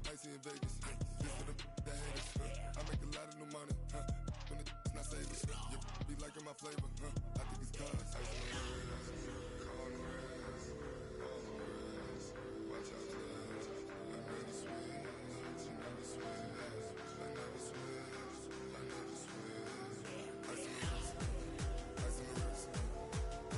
Icy in Vegas, just for the haters. I make a lot of new money, when it's not savers. You be liking my flavor, I think it's cause. Ice in the red, call the reds, watch out for this. I never switch, I never switch, I never switch, I never switch. Ice in the wrist, ice in the wrist, ice in the wrist, ice in the wrist, ice in the wrist.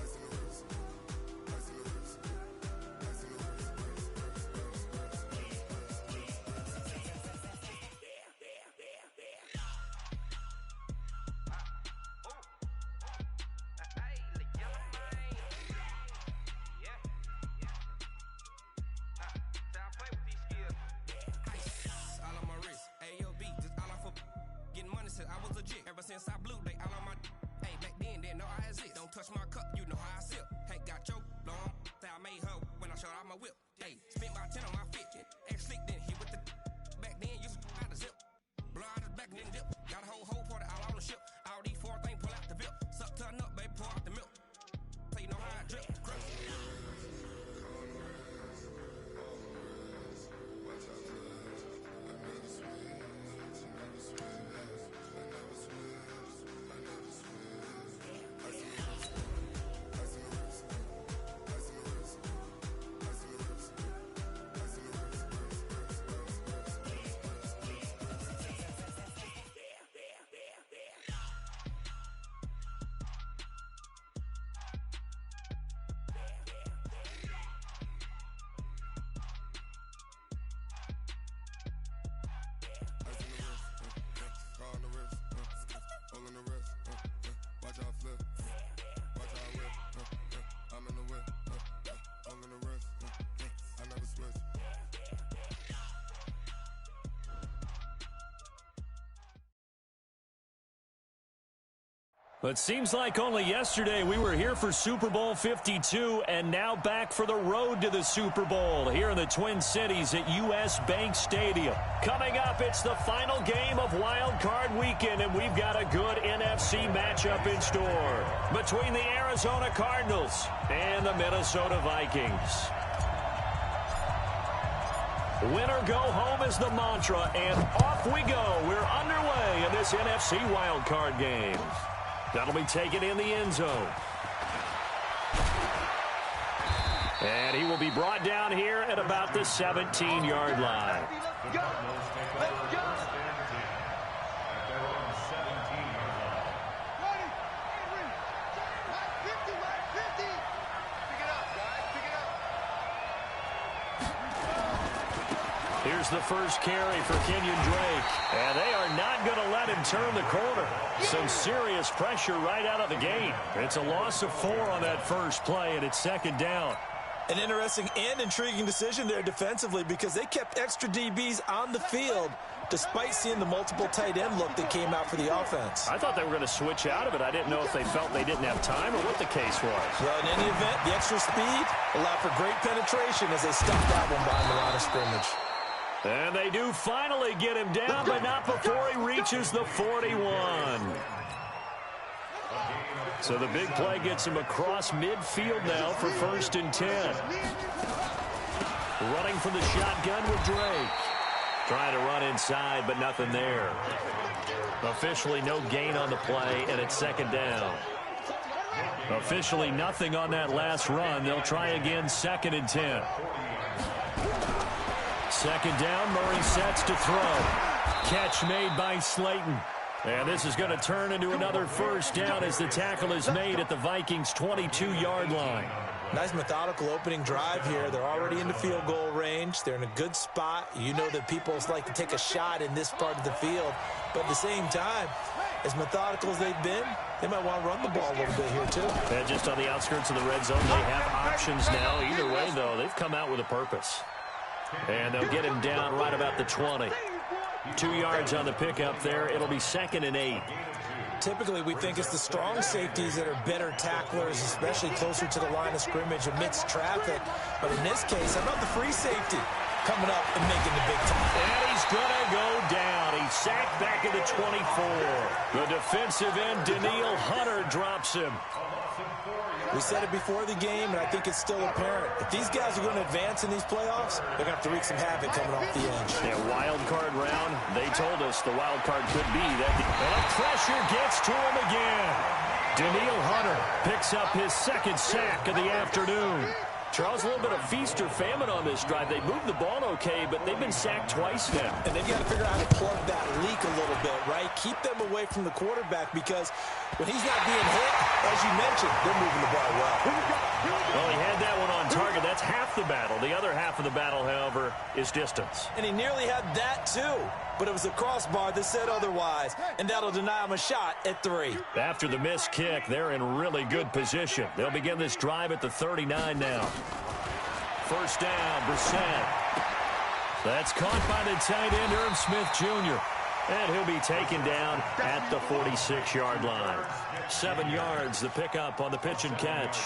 I was legit. Ever since I blew, they all on my. Hey, back then, didn't know I exist. Don't touch my cup, you know how I sip. Hey, got your long. Say I made her when I showed out my whip. Hey, spent my 10 on my fit. Ex slick, then hit with the. Back then, used to out the zip. Blow out his back, then dip. Got a whole party all on the ship. All these four things, pull out the VIP. Suck, turn up, baby, pour out the milk. So you know how I drip. It seems like only yesterday we were here for Super Bowl 52 and now back for the road to the Super Bowl here in the Twin Cities at US Bank Stadium. Coming up, it's the final game of Wild Card Weekend, and we've got a good NFC matchup in store between the Arizona Cardinals and the Minnesota Vikings. Win or go home is the mantra, and off we go. We're underway in this NFC Wild Card game. That'll be taken in the end zone. And he will be brought down here at about the 17-yard line. Let's go! Let's go! Here's the first carry for Kenyon Drake. And they are not going to let him turn the corner. Some serious pressure right out of the gate. It's a loss of 4 on that first play, and it's second down. An interesting and intriguing decision there defensively because they kept extra DBs on the field despite seeing the multiple tight end look that came out for the offense. I thought they were going to switch out of it. I didn't know if they felt they didn't have time or what the case was. Well, in any event, the extra speed allowed for great penetration as they stuffed that one behind the line of scrimmage. And they do finally get him down, but not before he reaches the 41. So the big play gets him across midfield now for 1st and 10. Running from the shotgun with Drake. Trying to run inside, but nothing there. Officially no gain on the play, and it's second down. Officially nothing on that last run. They'll try again 2nd and 10. Second down, Murray sets to throw. Catch made by Slayton. And this is going to turn into another first down as the tackle is made at the Vikings' 22-yard line. Nice methodical opening drive here. They're already in the field goal range. They're in a good spot. You know that people like to take a shot in this part of the field. But at the same time, as methodical as they've been, they might want to run the ball a little bit here too. And just on the outskirts of the red zone, they have options now. Either way, though, they've come out with a purpose. And they'll get him down right about the 20. 2 yards on the pickup there. It'll be 2nd and 8. Typically, we think it's the strong safeties that are better tacklers, especially closer to the line of scrimmage amidst traffic. But in this case, how about the free safety coming up and making the big tackle? And he's going to go down. He's sacked back at the 24. The defensive end, Daniil Hunter, drops him. We said it before the game, and I think it's still apparent. If these guys are going to advance in these playoffs, they're going to have to wreak some havoc coming off the edge. Yeah, wild card round, they told us the wild card could be that. And the pressure gets to him again. Daniil Hunter picks up his second sack of the afternoon. Charles, a little bit of feast or famine on this drive. They moved the ball okay, but they've been sacked twice now. And they've got to figure out how to plug that leak a little bit, right? Keep them away from the quarterback because when he's not being hit, as you mentioned, they're moving the ball well. Well, he had that one on target. That's half the battle. The other half of the battle, however, is distance. And he nearly had that, too. But it was a crossbar that said otherwise, and that'll deny him a shot at 3. After the missed kick, they're in really good position. They'll begin this drive at the 39 now. First down, Brissett. That's caught by the tight end, Irv Smith Jr. And he'll be taken down at the 46-yard line. 7 yards, the pickup on the pitch and catch.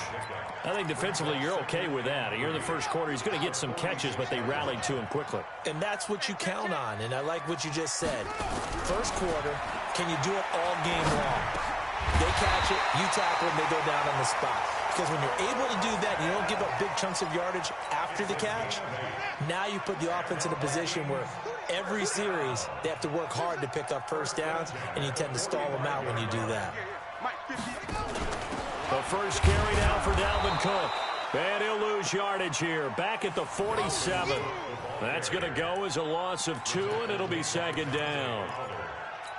I think defensively you're okay with that. Here in the first quarter, he's going to get some catches, but they rallied to him quickly. And that's what you count on, and I like what you just said. First quarter, can you do it all game long? They catch it, you tackle them, they go down on the spot. Because when you're able to do that, and you don't give up big chunks of yardage after the catch, now you put the offense in a position where every series they have to work hard to pick up first downs, and you tend to stall them out when you do that. The first carry now for Dalvin Cook. And he'll lose yardage here. Back at the 47. That's going to go as a loss of 2, and it'll be second down.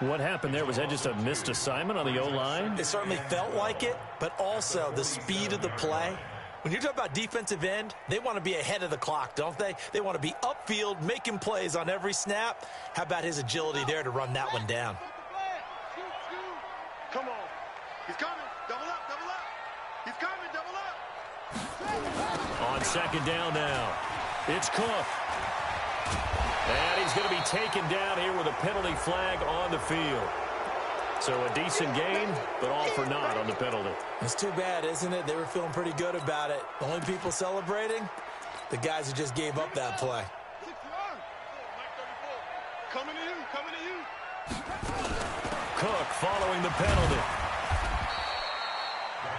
What happened there? Was that just a missed assignment on the O-line? It certainly felt like it, but also the speed of the play. When you're talking about defensive end, they want to be ahead of the clock, don't they? They want to be upfield, making plays on every snap. How about his agility there to run that one down? Come on. He's coming. Double up, double up. He's coming, double up. On second down now, it's Cook. And he's going to be taken down here with a penalty flag on the field. So a decent gain, but all for naught on the penalty. It's too bad, isn't it? They were feeling pretty good about it. The only people celebrating, the guys who just gave up that play. Coming to you, coming to you. Cook following the penalty.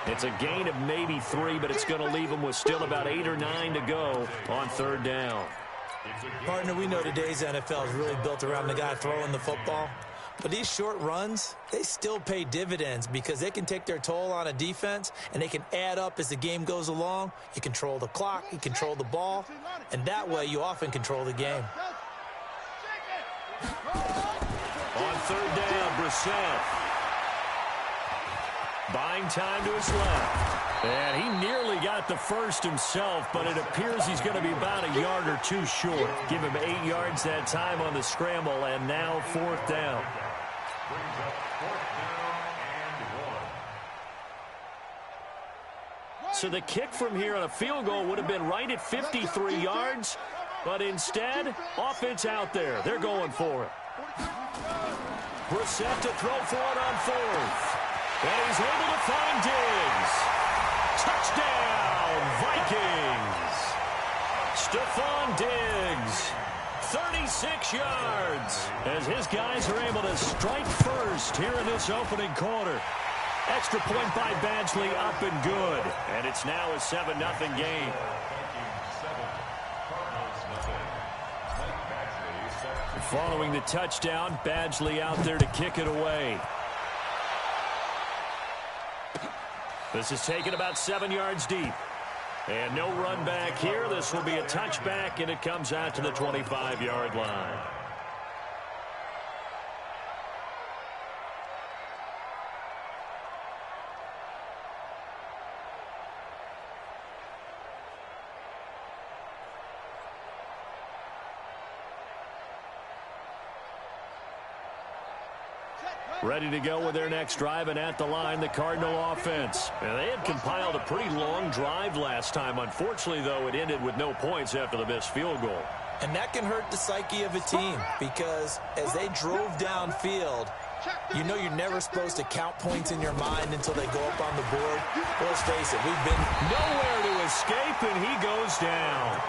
It's a gain of maybe 3, but it's going to leave him with still about 8 or 9 to go on third down. Partner, we know today's NFL is really built around the guy throwing the football. But these short runs, they still pay dividends because they can take their toll on a defense, and they can add up as the game goes along. You control the clock, you control the ball, and that way you often control the game. On third down, Brissett. Buying time to his left. And he nearly got the first himself, but it appears he's going to be about a yard or 2 short. Give him 8 yards that time on the scramble, and now fourth down. So the kick from here on a field goal would have been right at 53 yards, but instead, offense out there. They're going for it. Brissett to throw for it on fourth. And he's able to find Diggs. Touchdown, Vikings. Stephon Diggs, 36 yards, as his guys are able to strike first here in this opening quarter. Extra point by Badgley, up and good. And it's now a 7-0 game. Following the touchdown, Badgley out there to kick it away. This is taken about 7 yards deep. And no run back here. This will be a touchback, and it comes out to the 25-yard line. Ready to go with their next drive, and at the line, the Cardinal offense. And they had compiled a pretty long drive last time. Unfortunately, though, it ended with no points after the missed field goal. And that can hurt the psyche of a team because as they drove downfield, you know you're never supposed to count points in your mind until they go up on the board. Well, let's face it, we've been nowhere to escape, and he goes down.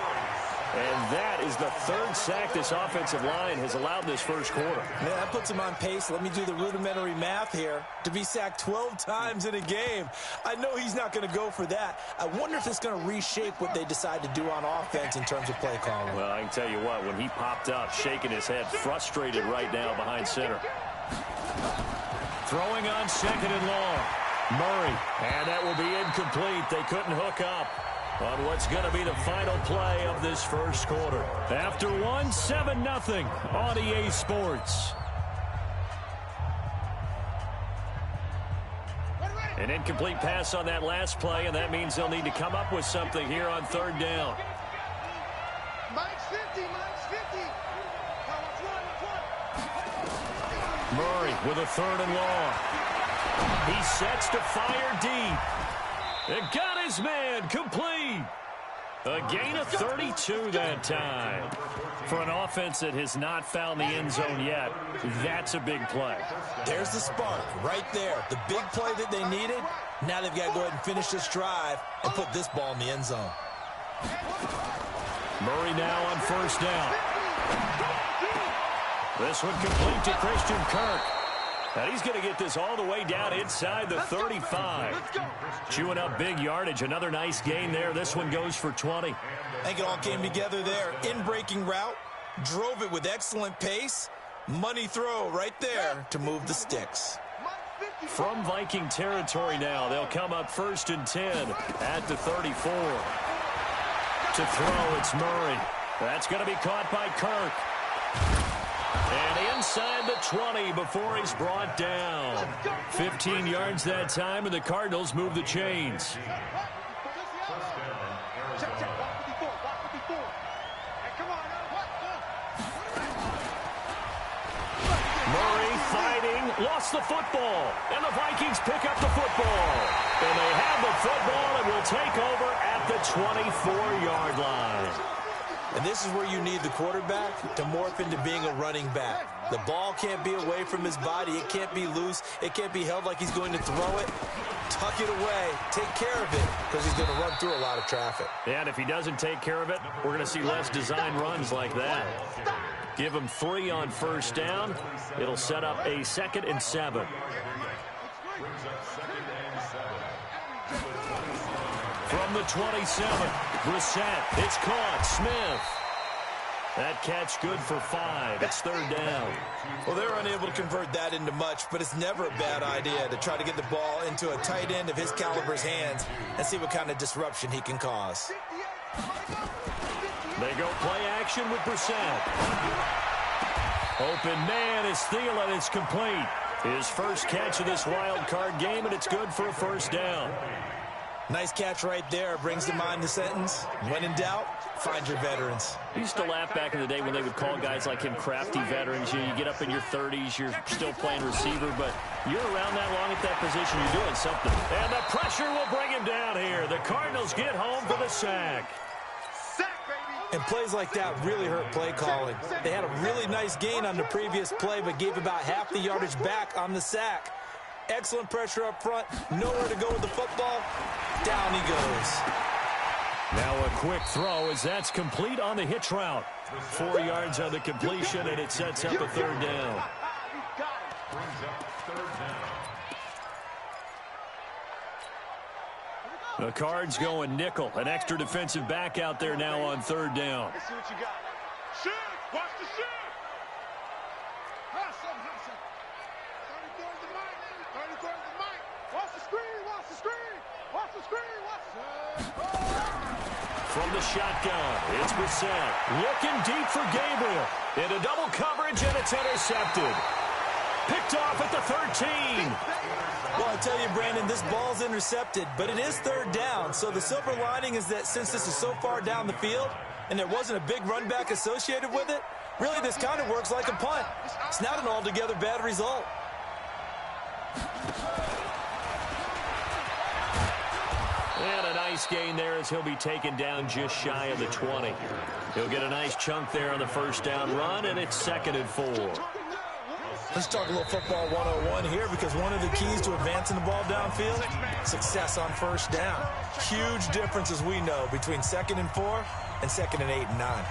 And that is the third sack this offensive line has allowed this first quarter. Yeah, that puts him on pace. Let me do the rudimentary math here. To be sacked 12 times in a game, I know he's not going to go for that. I wonder if it's going to reshape what they decide to do on offense in terms of play calling. Well, I can tell you what, when he popped up, shaking his head, frustrated right now behind center. Throwing on second and long. Murray, and that will be incomplete. They couldn't hook up on what's going to be the final play of this first quarter. After one, 7-0 on EA Sports. An incomplete pass on that last play, and that means they'll need to come up with something here on third down. Mike's 50, Mike's 50. Murray with a third and long. He sets to fire deep. It got his man complete. A gain of 32 that time. For an offense that has not found the end zone yet, that's a big play. There's the spark right there. The big play that they needed. Now they've got to go ahead and finish this drive and put this ball in the end zone. Murray now on first down. This one complete to Christian Kirk. And he's going to get this all the way down inside the 35. Chewing up big yardage. Another nice gain there. This one goes for 20. I think it all came together there. In-breaking route. Drove it with excellent pace. Money throw right there to move the sticks. From Viking territory now, they'll come up 1st and 10 at the 34. To throw, it's Murray. That's going to be caught by Kirk. And inside the 20 before he's brought down. 15 yards that time, and the Cardinals move the chains. Murray fighting, lost the football, and the Vikings pick up the football. And they have the football and will take over at the 24-yard line. And this is where you need the quarterback to morph into being a running back. The ball can't be away from his body. It can't be loose. It can't be held like he's going to throw it. Tuck it away. Take care of it because he's going to run through a lot of traffic. Yeah, and if he doesn't take care of it, we're going to see less design runs like that. Give him 3 on first down. It'll set up a 2nd and 7. From the 27, Brissett. It's caught. Smith. That catch good for 5. It's 3rd down. Well, they're unable to convert that into much, but it's never a bad idea to try to get the ball into a tight end of his caliber's hands and see what kind of disruption he can cause. They go play action with Brissett. Open man is Thielen. It's complete. His first catch of this wild card game, and it's good for a 1st down. Nice catch right there. Brings to mind the sentence, when in doubt, find your veterans. I used to laugh back in the day when they would call guys like him crafty veterans. You get up in your 30s, you're still playing receiver, but you're around that long at that position, you're doing something. And the pressure will bring him down here. The Cardinals get home for the sack. And plays like that really hurt play calling. They had a really nice gain on the previous play, but gave about half the yardage back on the sack. Excellent pressure up front. Nowhere to go with the football. Down he goes. Now a quick throw as that's complete on the hitch route. 4 yards on the completion, and it sets up a 3rd down. The Cards going nickel. An extra defensive back out there now on 3rd down. Let's see what you got. Shoot! Watch the shoot! Hustle, hustle. 30 towards the mic. 30 towards the mic. Watch the screen! Watch the screen! Watch the screen! Watch the From the shotgun, it's Brissett. Looking deep for Gabriel. Into double coverage, and it's intercepted. Picked off at the 13. Well, I tell you, Brandon, this ball's intercepted, but it is 3rd down. So the silver lining is that since this is so far down the field and there wasn't a big run back associated with it, really this kind of works like a punt. It's not an altogether bad result. And a nice gain there as he'll be taken down just shy of the 20. He'll get a nice chunk there on the 1st down run, and it's 2nd and 4. Let's talk a little football 101 here, because one of the keys to advancing the ball downfield, success on first down. Huge difference, as we know, between 2nd and 4 and 2nd and 8 and 9.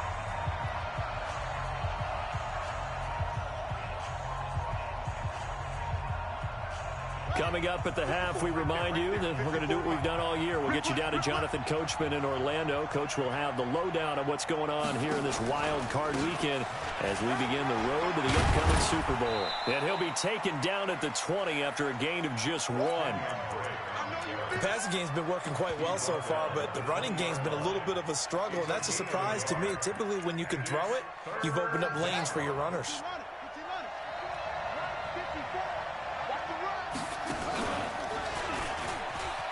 Coming up at the half, we remind you that we're going to do what we've done all year. We'll get you down to Jonathan Coachman in Orlando. Coach will have the lowdown on what's going on here in this wild card weekend as we begin the road to the upcoming Super Bowl. And he'll be taken down at the 20 after a gain of just 1. The passing game's been working quite well so far, but the running game's been a little bit of a struggle, and that's a surprise to me. Typically, when you can throw it, you've opened up lanes for your runners.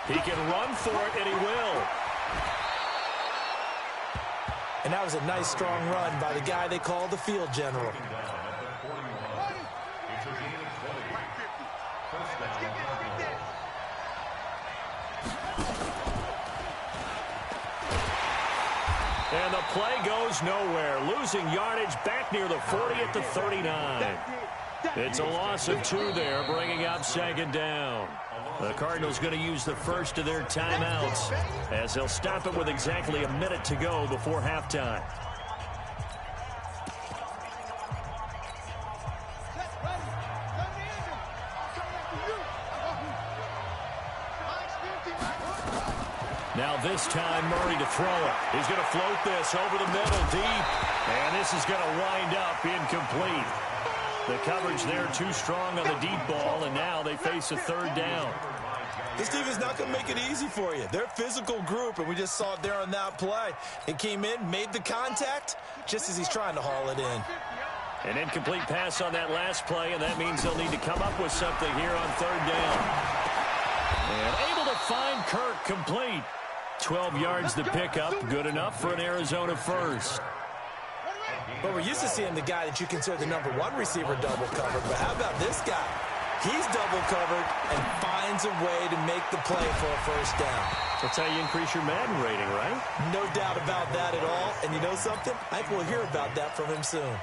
He can run for it, and he will. And that was a nice, strong run by the guy they call the field general. And the play goes nowhere. Losing yardage back near the 40 at the 39. It's a loss of 2 there, bringing up 2nd down. The Cardinals going to use the first of their timeouts as they'll stop it with exactly a minute to go before halftime. Now this time Murray to throw it. He's going to float this over the middle deep, and this is going to wind up incomplete. The coverage there too strong on the deep ball, and now they face a 3rd down. This team is not going to make it easy for you. They're a physical group, and we just saw it there on that play. It came in, made the contact, just as he's trying to haul it in. An incomplete pass on that last play, and that means they'll need to come up with something here on 3rd down. And able to find Kirk complete. 12 yards to pick up, good enough for an Arizona first. But we're used to seeing the guy that you consider the #1 receiver double covered. But how about this guy? He's double covered and finds a way to make the play for a first down. That's how you increase your Madden rating, right? No doubt about that at all. And you know something? I think we'll hear about that from him soon.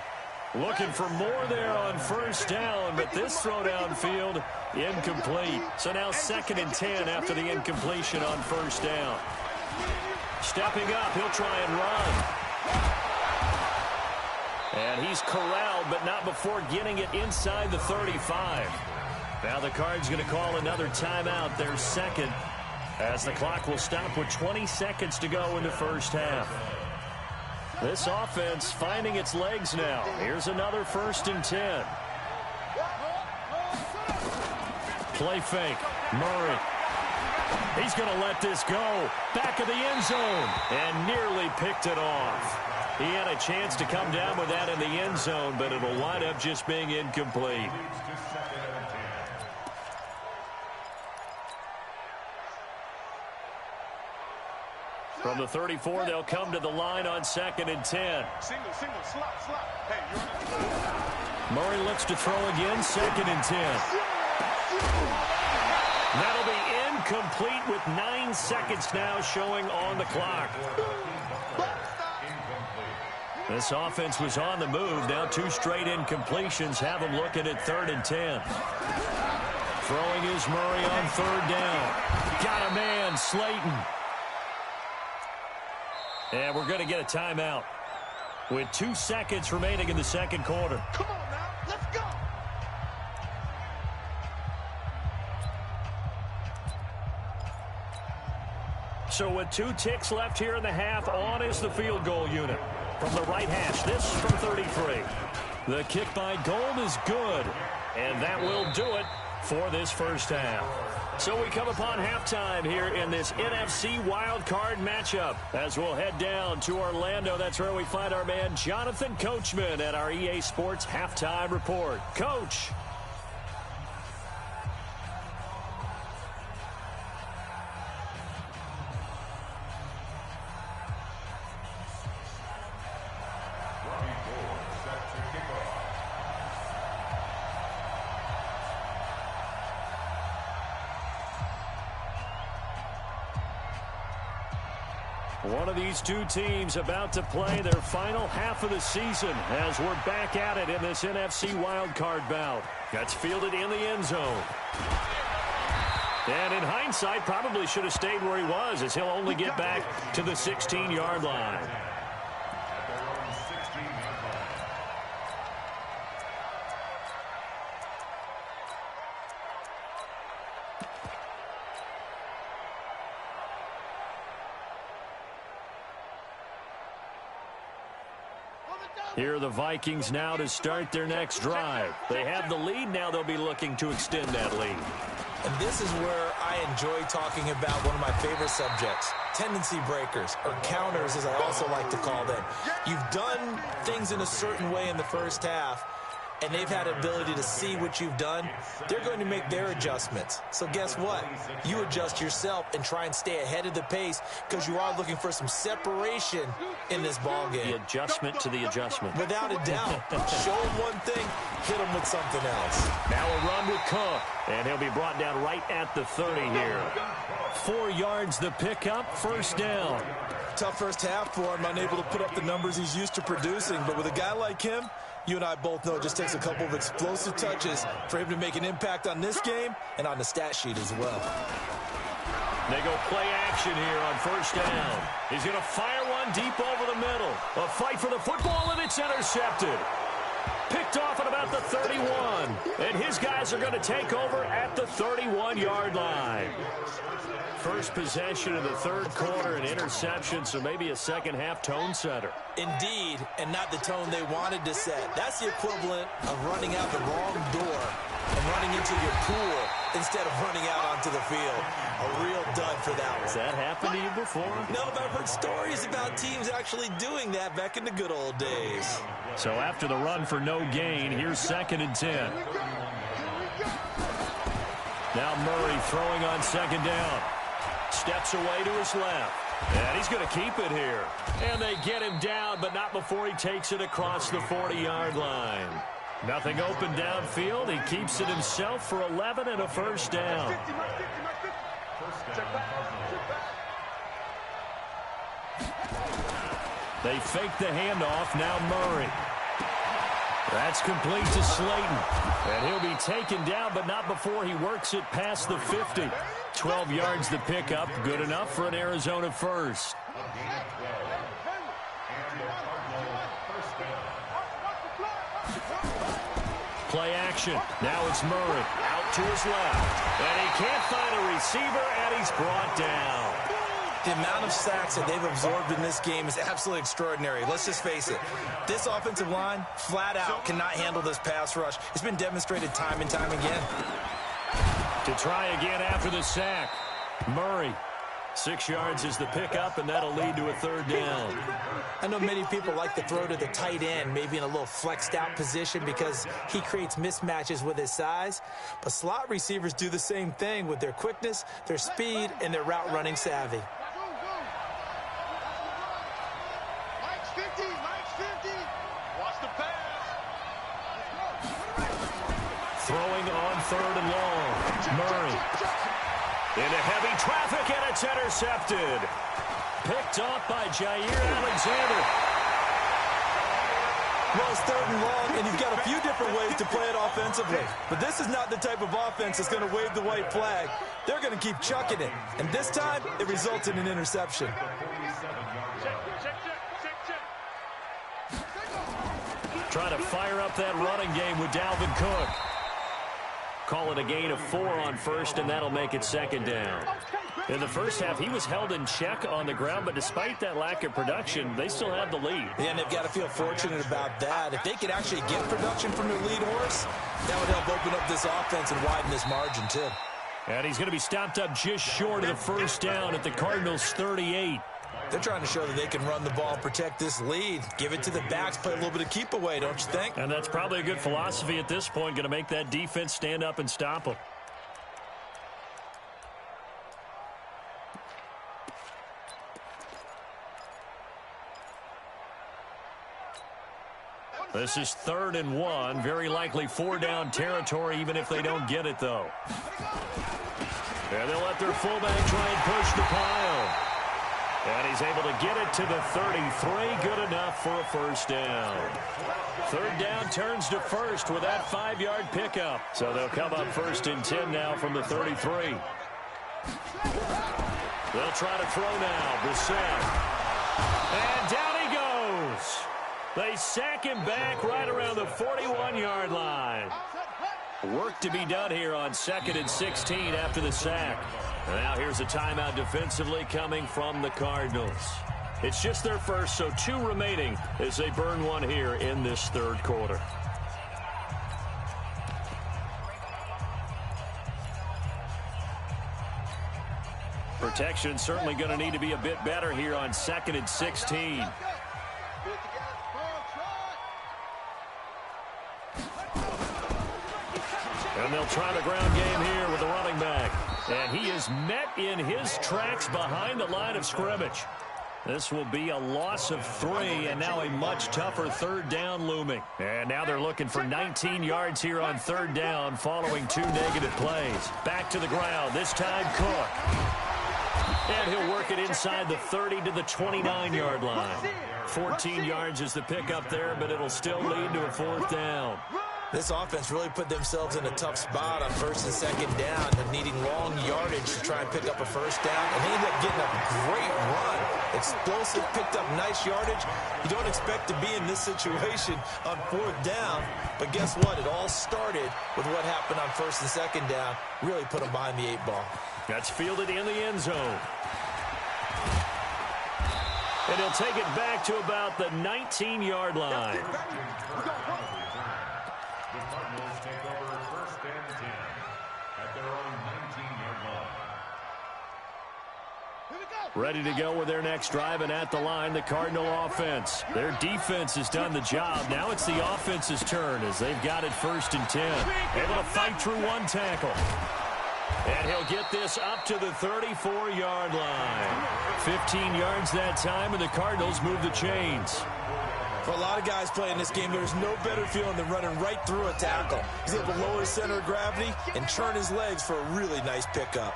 Looking for more there on first down, but this throw downfield incomplete. So now 2nd and 10 after the incompletion on first down. Stepping up, he'll try and run. And he's corralled, but not before getting it inside the 35. Now the Cards going to call another timeout, their 2nd, as the clock will stop with 20 seconds to go in the first half. This offense finding its legs now. Here's another 1st and 10. Play fake. Murray. He's going to let this go. Back of the end zone. And nearly picked it off. He had a chance to come down with that in the end zone, but it'll wind up just being incomplete. From the 34, they'll come to the line on 2nd and 10. Single, slot. Hey, Murray looks to throw again, 2nd and 10. That'll be incomplete with 9 seconds now showing on the clock. This offense was on the move. Now 2 straight incompletions have them looking at 3rd and 10. Throwing is Murray on 3rd down. Got a man, Slayton. And we're going to get a timeout with 2 seconds remaining in the 2nd quarter. Come on now, let's go. So with 2 ticks left here in the half, on is the field goal unit. From the right hash, this from 33. The kick by Gold is good, and that will do it for this first half. So we come upon halftime here in this NFC wildcard matchup as we'll head down to Orlando. That's where we find our man Jonathan Coachman at our EA Sports Halftime Report. Coach. One of these two teams about to play their final half of the season as we're back at it in this NFC wildcard bout. Gets fielded in the end zone. And in hindsight, probably should have stayed where he was, as he'll only get back to the 16-yard line. Here are the Vikings now to start their next drive. They have the lead. Now they'll be looking to extend that lead. And this is where I enjoy talking about one of my favorite subjects, tendency breakers, or counters as I also like to call them. You've done things in a certain way in the first half, and they've had ability to see what you've done. They're going to make their adjustments. So guess what? You adjust yourself and try and stay ahead of the pace because you are looking for some separation in this ball game. The adjustment to the adjustment. Without a doubt. Show them one thing, hit them with something else. Now a run with Cook, and he'll be brought down right at the 30 here. 4 yards the pickup, first down. Tough first half for him, unable to put up the numbers he's used to producing. But with a guy like him, you and I both know it just takes a couple of explosive touches for him to make an impact on this game and on the stat sheet as well. They go play action here on first down. He's going to fire one deep over the middle. A fight for the football, and it's intercepted. Picked off at about the 31. And his guys are going to take over at the 31-yard line. First possession of the third quarter, an interception, so maybe a second-half tone setter. Indeed, and not the tone they wanted to set. That's the equivalent of running out the wrong door and running into your pool instead of running out onto the field. A real dud for that one. Has that happened to you before? No, but I've heard stories about teams actually doing that back in the good old days. So after the run for no gain, here's 2nd and 10. Now Murray throwing on second down. Steps away to his left. And he's going to keep it here. And they get him down, but not before he takes it across the 40-yard line. Nothing open downfield. He keeps it himself for 11 and a first down. They fake the handoff. Now Murray. That's complete to Slayton. And he'll be taken down, but not before he works it past the 50. 12 yards the pickup. Good enough for an Arizona first. Play action. Now it's Murray. Out to his left. And he can't find a receiver, and he's brought down. The amount of sacks that they've absorbed in this game is absolutely extraordinary. Let's just face it. This offensive line, flat out, cannot handle this pass rush. It's been demonstrated time and time again. To try again after the sack. Murray. 6 yards is the pickup, and that'll lead to a third down. I know many people like to throw to the tight end, maybe in a little flexed out position because he creates mismatches with his size. But slot receivers do the same thing with their quickness, their speed, and their route running savvy. Mike's 50. Watch the pass. Throwing on 3rd and long. Murray. Into heavy traffic, and it's intercepted. Picked off by Jair Alexander. Well, it's 3rd and long, and you've got a few different ways to play it offensively. But this is not the type of offense that's going to wave the white flag. They're going to keep chucking it. And this time, it results in an interception. Trying to fire up that running game with Dalvin Cook. Call it a gain of 4 on first, and that'll make it 2nd down. In the first half, he was held in check on the ground, but despite that lack of production, they still have the lead. Yeah, and they've got to feel fortunate about that. If they could actually get production from their lead horse, that would help open up this offense and widen this margin, too. And he's going to be stopped up just short of the first down at the Cardinals' 38. They're trying to show that they can run the ball and protect this lead. Give it to the backs, play a little bit of keep away, don't you think? And that's probably a good philosophy at this point, going to make that defense stand up and stop them. This is 3rd and 1, very likely 4-down territory, even if they don't get it, though. And they'll let their fullback try and push the pile. And he's able to get it to the 33. Good enough for a first down. Third down turns to first with that 5-yard pickup. So they'll come up 1st and 10 now from the 33. They'll try to throw now. Brissett. And down he goes. They sack him back right around the 41-yard line. Work to be done here on 2nd and 16 after the sack. Now here's a timeout defensively coming from the Cardinals. It's just their first, so 2 remaining as they burn one here in this third quarter. Protection certainly going to need to be a bit better here on 2nd and 16. And they'll try the ground game here with the running back. And he is met in his tracks behind the line of scrimmage. This will be a loss of 3, and now a much tougher 3rd down looming. And now they're looking for 19 yards here on 3rd down following 2 negative plays. Back to the ground, this time Cook. And he'll work it inside the 30 to the 29-yard line. 14 yards is the pickup there, but it'll still lead to a 4th down. This offense really put themselves in a tough spot on 1st and 2nd down and needing long yardage to try and pick up a 1st down. And they ended up getting a great run. Explosive, picked up nice yardage. You don't expect to be in this situation on 4th down. But guess what? It all started with what happened on 1st and 2nd down. Really put them behind the 8 ball. That's fielded in the end zone. And he'll take it back to about the 19-yard line. The Cardinals take over 1st and 10 at their own 19-yard line. Ready to go with their next drive, and at the line, the Cardinal offense. Their defense has done the job. Now it's the offense's turn as they've got it 1st and 10. Able to fight through 1 tackle. And he'll get this up to the 34-yard line. 15 yards that time, and the Cardinals move the chains. For a lot of guys playing this game, there's no better feeling than running right through a tackle. He's able to lower his center of gravity and turn his legs for a really nice pickup.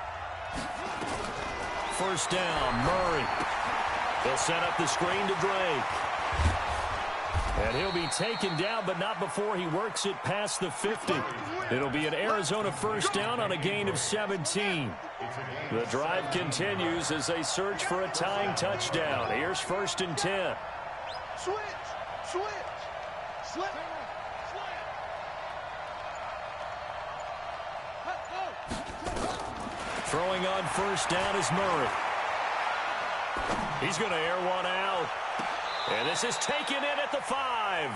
1st down, Murray. They'll set up the screen to Drake. And he'll be taken down, but not before he works it past the 50. It'll be an Arizona 1st down on a gain of 17. The drive continues as they search for a tying touchdown. Here's 1st and 10. Switch! Switch! Slip! Throwing on 1st down is Murray. He's going to air one out. And this is taken in at the 5.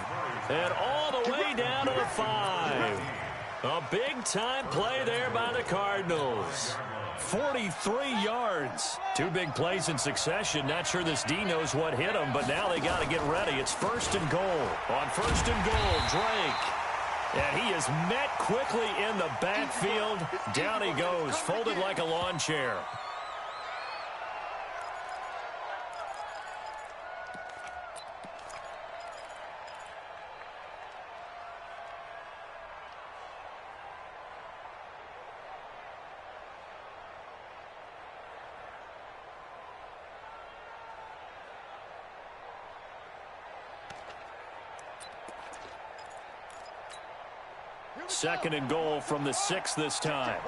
And all the way down to the 5. A big-time play there by the Cardinals. 43 yards. 2 big plays in succession. Not sure this D knows what hit him, but now they got to get ready. It's 1st and goal. On 1st and goal, Drake. And he is met quickly in the backfield. Down he goes, folded like a lawn chair. Second and goal from the 6 this time.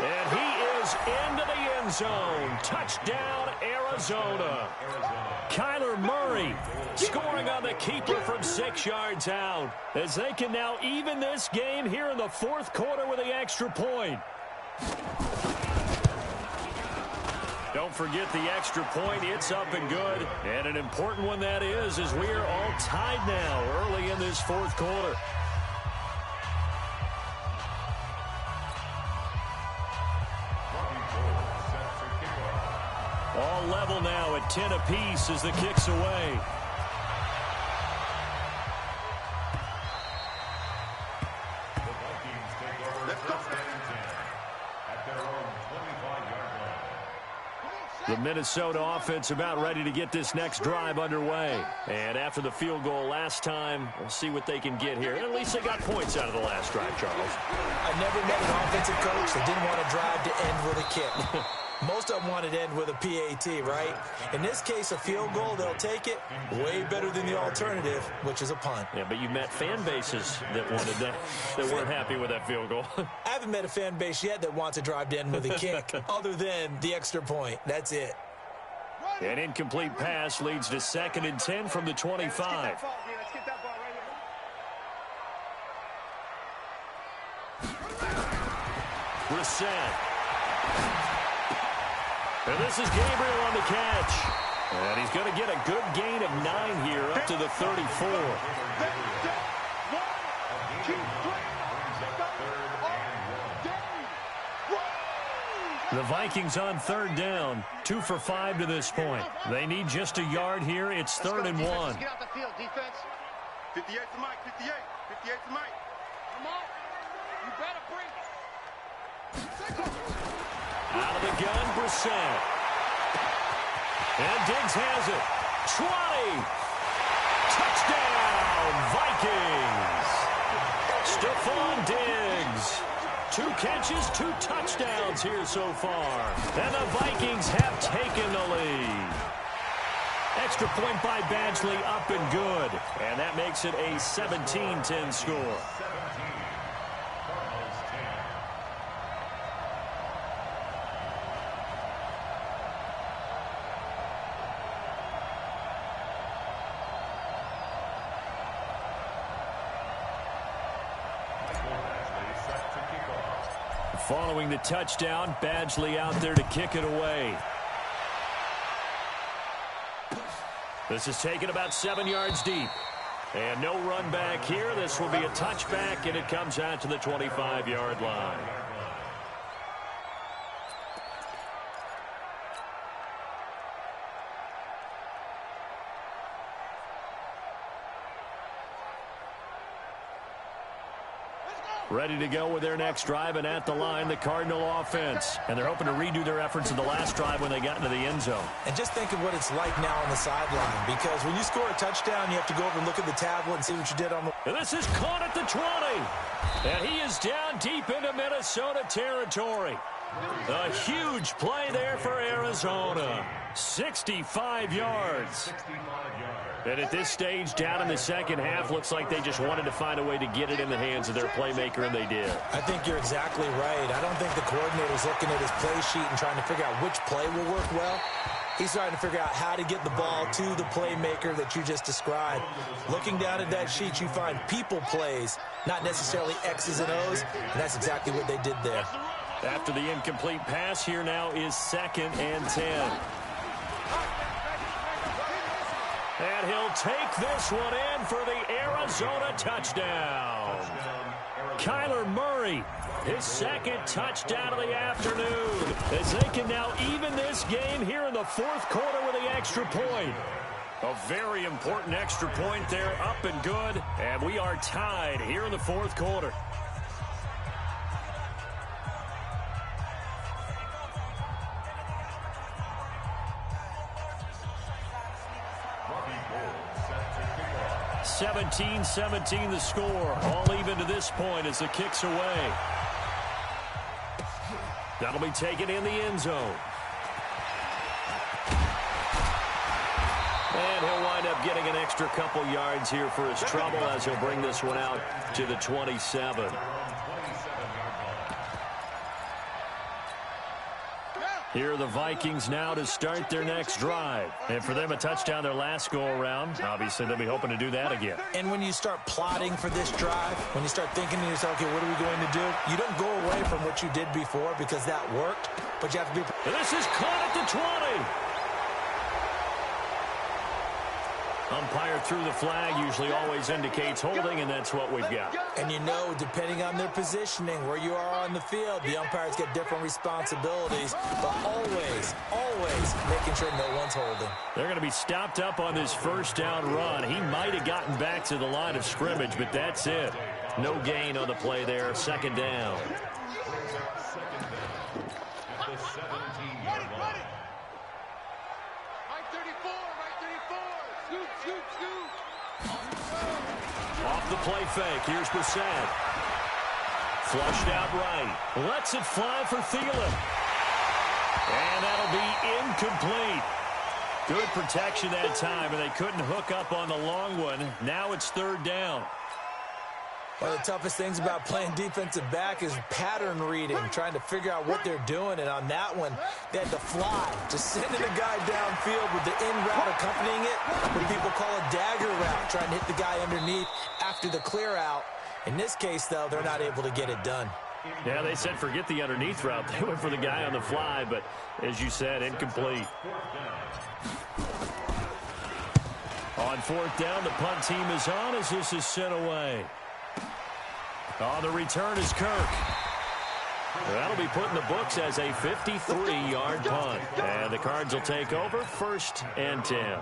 And he is into the end zone. Touchdown, Arizona. Kyler Murray scoring on the keeper from 6 yards out as they can now even this game here in the 4th quarter with the extra point. Don't forget the extra point. It's up and good. And an important one that is as we are all tied now early in this 4th quarter. All level now at 10 apiece as the kick's away. The Vikings take over 1st and 10 at their own 25-yard line. The Minnesota offense about ready to get this next drive underway. And after the field goal last time, we'll see what they can get here. At least they got points out of the last drive, Charles. I never met an offensive coach that didn't want to drive to end with a kick. Most of them wanted to end with a PAT, right? In this case, a field goal, they'll take it. Way better than the alternative, which is a punt. Yeah, but you met fan bases that wanted that weren't happy with that field goal. I haven't met a fan base yet that wants to drive to end with a kick, other than the extra point. That's it. An incomplete pass leads to 2nd and 10 from the 25. Brissett. And this is Gabriel on the catch. And he's going to get a good gain of 9 here up to the 34. The Vikings on 3rd down, 2 for 5 to this point. They need just a yard here. It's 3rd and 1. Get out the field, defense. 58 to Mike, 58. 58 to Mike. Come on. You better bring it. Out of the gun, Brissett. And Diggs has it. 20. Touchdown, Vikings. Stephon Diggs. 2 catches, 2 touchdowns here so far. And the Vikings have taken the lead. Extra point by Badgley, up and good. And that makes it a 17-10 score. Following the touchdown, Badgley out there to kick it away. This is taken about 7 yards deep. And no run back here. This will be a touchback, and it comes out to the 25-yard line. Ready to go with their next drive, and at the line, the Cardinal offense. And they're hoping to redo their efforts in the last drive when they got into the end zone. And just think of what it's like now on the sideline, because when you score a touchdown, you have to go over and look at the tablet and see what you did on the... And this is caught at the 20. And he is down deep into Minnesota territory. A huge play there for Arizona. 65 yards. And at this stage, down in the second half, looks like they just wanted to find a way to get it in the hands of their playmaker, and they did. I think you're exactly right. I don't think the coordinator's looking at his play sheet and trying to figure out which play will work well. He's trying to figure out how to get the ball to the playmaker that you just described. Looking down at that sheet, you find people plays, not necessarily X's and O's, and that's exactly what they did there. After the incomplete pass, here now is 2nd and 10. And he'll take this one in for the Arizona touchdown. Kyler Murray, his 2nd touchdown of the afternoon, as they can now even this game here in the 4th quarter with the extra point. A very important extra point there, up and good, and we are tied here in the 4th quarter. – 17-17 the score. All even to this point as the kick's away. That'll be taken in the end zone. And he'll wind up getting an extra couple yards here for his trouble as he'll bring this one out to the 27. Here are the Vikings now to start their next drive. And for them, a touchdown their last go-around. Obviously, they'll be hoping to do that again. And when you start plotting for this drive, when you start thinking to yourself, okay, what are we going to do? You don't go away from what you did before because that worked, but you have to be... And this is caught at the 20. Umpire threw the flag, usually always indicates holding, and that's what we've got. And you know, depending on their positioning, where you are on the field, the umpires get different responsibilities, but always, always making sure no one's holding. They're going to be stopped up on this first down run. He might have gotten back to the line of scrimmage, but that's it. No gain on the play there, 2nd down. the play fake. Here's Brissett. Flushed out right. Lets it fly for Thielen. And that'll be incomplete. Good protection that time, and they couldn't hook up on the long one. Now it's third down. One of the toughest things about playing defensive back is pattern reading, trying to figure out what they're doing. And on that one, they had to fly, just sending a guy downfield with the in route accompanying it, what people call a dagger route, trying to hit the guy underneath after the clear out. In this case, though, they're not able to get it done. Yeah, they said forget the underneath route. They went for the guy on the fly, but as you said, incomplete. On fourth down, the punt team is on as this is sent away. On the return is Kirk. That'll be put in the books as a 53-yard punt. And the Cards will take over, 1st and 10.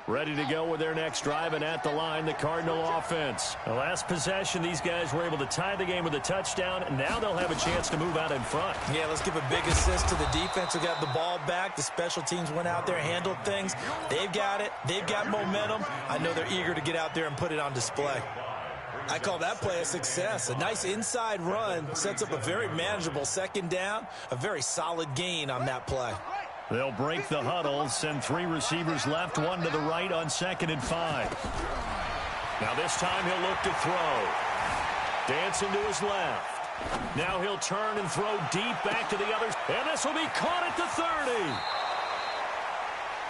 Ready to go with their next drive, and at the line, the Cardinal offense. The last possession, these guys were able to tie the game with a touchdown, and now they'll have a chance to move out in front. Yeah, let's give a big assist to the defense who got the ball back. The special teams went out there, handled things. They've got it. They've got momentum. I know they're eager to get out there and put it on display. I call that play a success. A nice inside run sets up a very manageable second down, a very solid gain on that play. They'll break the huddle, send 3 receivers left, 1 to the right on 2nd and 5. Now this time he'll look to throw. Dancing to his left. Now he'll turn and throw deep back to the others. And this will be caught at the 30.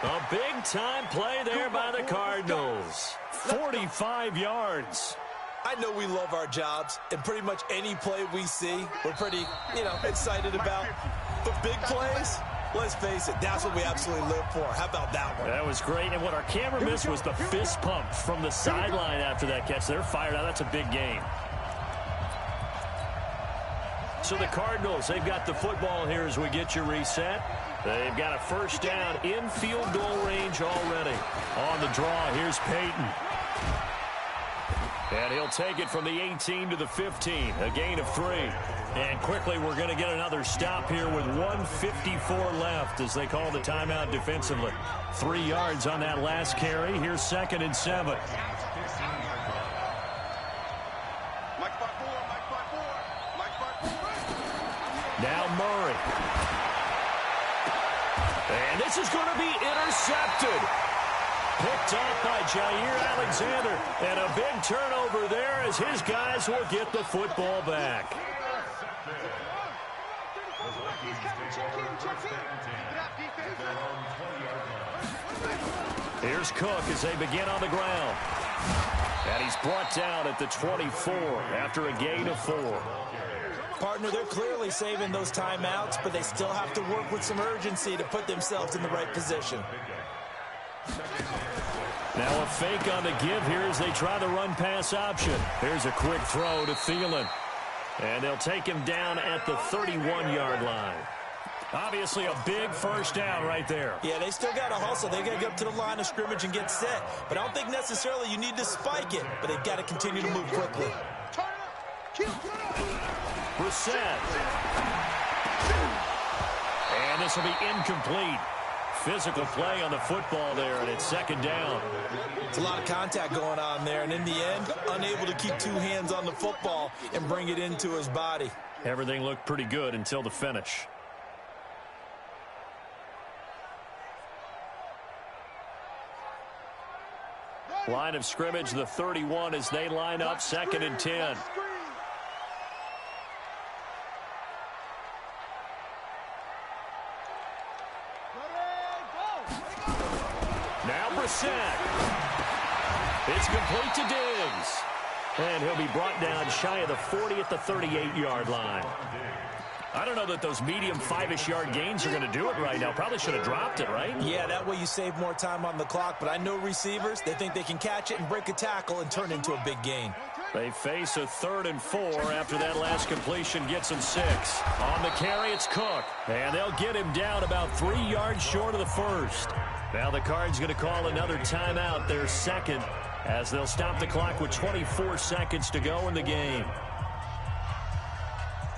A big-time play there by the Cardinals. 45 yards. I know we love our jobs, and pretty much any play we see, we're pretty, excited about. But big plays, let's face it, that's what we absolutely live for. How about that one? That was great, and what our camera missed was the fist pump from the sideline after that catch. They're fired out. That's a big game. So the Cardinals, they've got the football here as we get you reset. They've got a first down in field goal range already. On the draw, here's Peyton. And he'll take it from the 18 to the 15, a gain of 3. And quickly, we're going to get another stop here with 1:54 left as they call the timeout defensively. 3 yards on that last carry. Here's 2nd and 7. Now Murray. And this is going to be intercepted. Picked off by Jair Alexander. And a big turnover there as his guys will get the football back. Here's Cook as they begin on the ground. And he's brought down at the 24 after a gain of 4. Partner, they're clearly saving those timeouts, but they still have to work with some urgency to put themselves in the right position. Now a fake on the give here as they try the run-pass option. Here's a quick throw to Thielen. And they'll take him down at the 31-yard line. Obviously a big first down right there. Yeah, they still got to hustle. They got to get up to the line of scrimmage and get set. But I don't think necessarily you need to spike it, but they've got to continue to move quickly. Brissett. And this will be incomplete. Physical play on the football there, and it's 2nd down. It's a lot of contact going on there, and in the end, unable to keep 2 hands on the football and bring it into his body. Everything looked pretty good until the finish. Line of scrimmage, the 31 as they line up, 2nd and 10. Now Brissett. It's complete to Diggs. And he'll be brought down shy of the 40 at the 38-yard line. I don't know that those medium 5-ish yard gains are going to do it right now. Probably should have dropped it, right? Yeah, that way you save more time on the clock. But I know receivers, they think they can catch it and break a tackle and turn into a big gain. They face a 3rd and 4 after that last completion gets them 6. On the carry, it's Cook. And they'll get him down about 3 yards short of the first. Now the Cards going to call another timeout, their 2nd, as they'll stop the clock with 24 seconds to go in the game.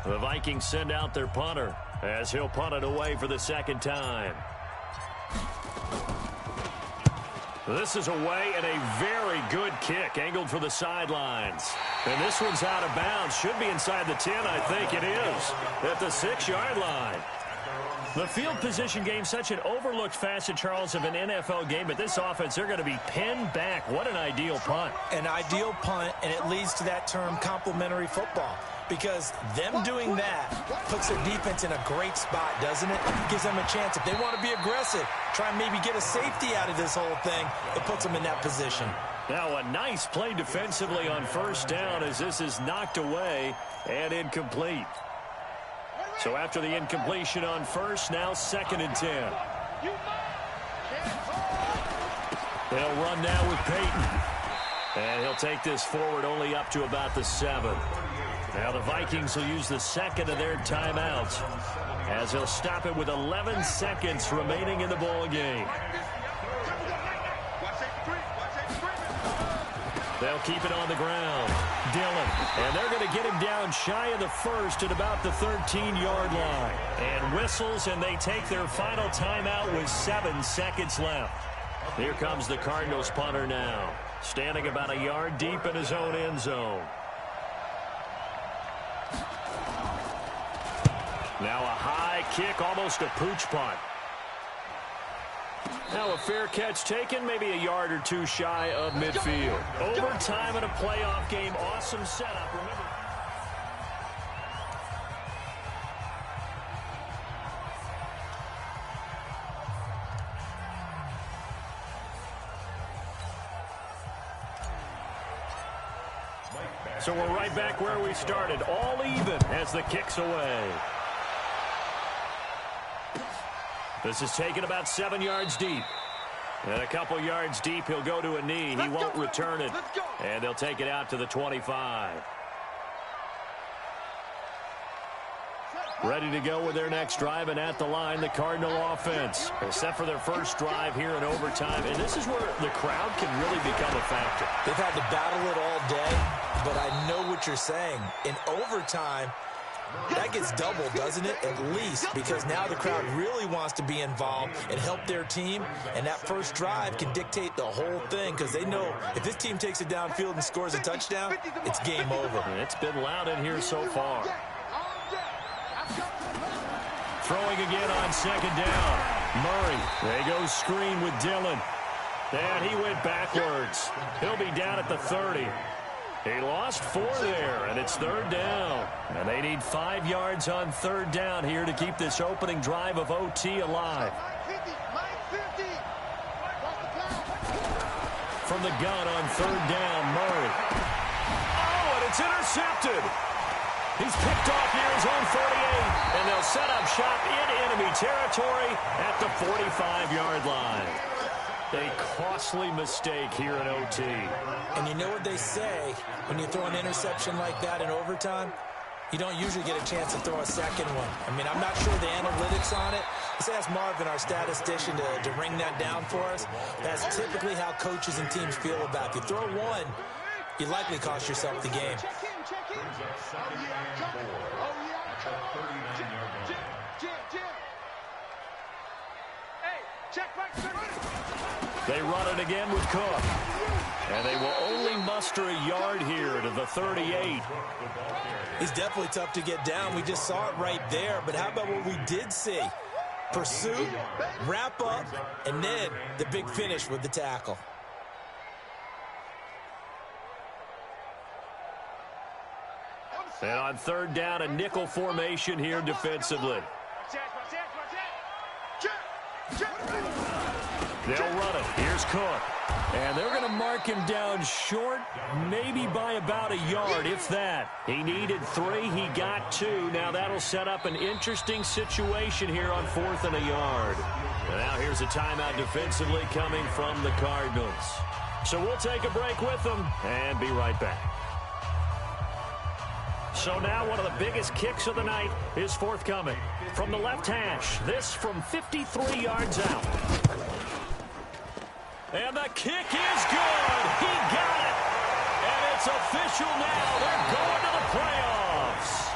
The Vikings send out their punter as he'll punt it away for the second time. This is away and a very good kick angled for the sidelines. And this one's out of bounds. Should be inside the 10, I think it is, at the 6-yard line. The field position game, such an overlooked facet, Charles, of an NFL game. But this offense, they're going to be pinned back. What an ideal punt. An ideal punt, and it leads to that term complementary football. Because them doing that puts their defense in a great spot, doesn't it? Gives them a chance. If they want to be aggressive, try and maybe get a safety out of this whole thing, it puts them in that position. Now a nice play defensively on first down as this is knocked away and incomplete. So after the incompletion on first, now 2nd and 10. They'll run now with Peyton. And he'll take this forward only up to about the 7. Now the Vikings will use the second of their timeouts as they'll stop it with 11 seconds remaining in the ball game. They'll keep it on the ground. Dillon. And they're going to get him down shy of the first at about the 13-yard line. And whistles, and they take their final timeout with 7 seconds left. Here comes the Cardinals punter now, standing about a yard deep in his own end zone. Now a high kick, almost a pooch punt. Now a fair catch taken, maybe a yard or two shy of midfield. Overtime in a playoff game, awesome setup. Remember. So we're right back where we started, all even as the kick's away. This is taken about 7 yards deep. And a couple yards deep, he'll go to a knee. He won't return it. And they'll take it out to the 25. Ready to go with their next drive, and at the line, the Cardinal offense. Except for their first drive here in overtime. And this is where the crowd can really become a factor. They've had to battle it all day, but I know what you're saying. In overtime, that gets doubled, doesn't it? At least, because now the crowd really wants to be involved and help their team, and that first drive can dictate the whole thing because they know if this team takes it downfield and scores a touchdown, it's game over. And it's been loud in here so far. Throwing again on second down. Murray. They go screen with Dillon. And he went backwards. He'll be down at the 30. He lost 4 there, and it's 3rd down. And they need 5 yards on 3rd down here to keep this opening drive of OT alive. From the gun on 3rd down, Murray. Oh, and it's intercepted. He's picked off near his own 48, and they'll set up shop in enemy territory at the 45-yard line. A costly mistake here in OT. And you know what they say, when you throw an interception like that in overtime, you don't usually get a chance to throw a second one. I mean, I'm not sure the analytics on it. Let's ask Marvin, our statistician, to ring that down for us. That's typically how coaches and teams feel about it. If you throw one, you likely cost yourself the game. They run it again with Cook. And they will only muster a yard here to the 38. He's definitely tough to get down. We just saw it right there. But how about what we did see? Pursuit, wrap up, and then the big finish with the tackle. And on 3rd down, a nickel formation here defensively. They'll run it. Here's Cook. And they're going to mark him down short, maybe by about a yard, if that. He needed 3. He got 2. Now that'll set up an interesting situation here on 4th and a yard. And now here's a timeout defensively coming from the Cardinals. So we'll take a break with them and be right back. So now one of the biggest kicks of the night is forthcoming. From the left hash, this from 53 yards out. And the kick is good. He got it. And it's official now. They're going to the playoffs.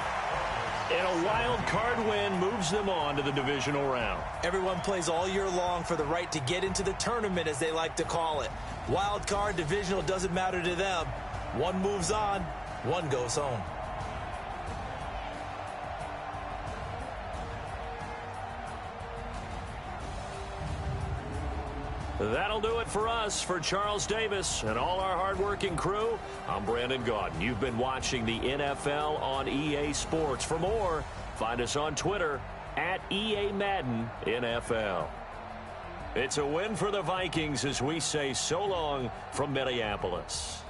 And a wild card win moves them on to the divisional round. Everyone plays all year long for the right to get into the tournament, as they like to call it. Wild card, divisional, doesn't matter to them. One moves on, one goes home. That'll do it for us. For Charles Davis and all our hardworking crew, I'm Brandon Gaudin. You've been watching the NFL on EA Sports. For more, find us on Twitter at EA Madden NFL. It's a win for the Vikings as we say so long from Minneapolis.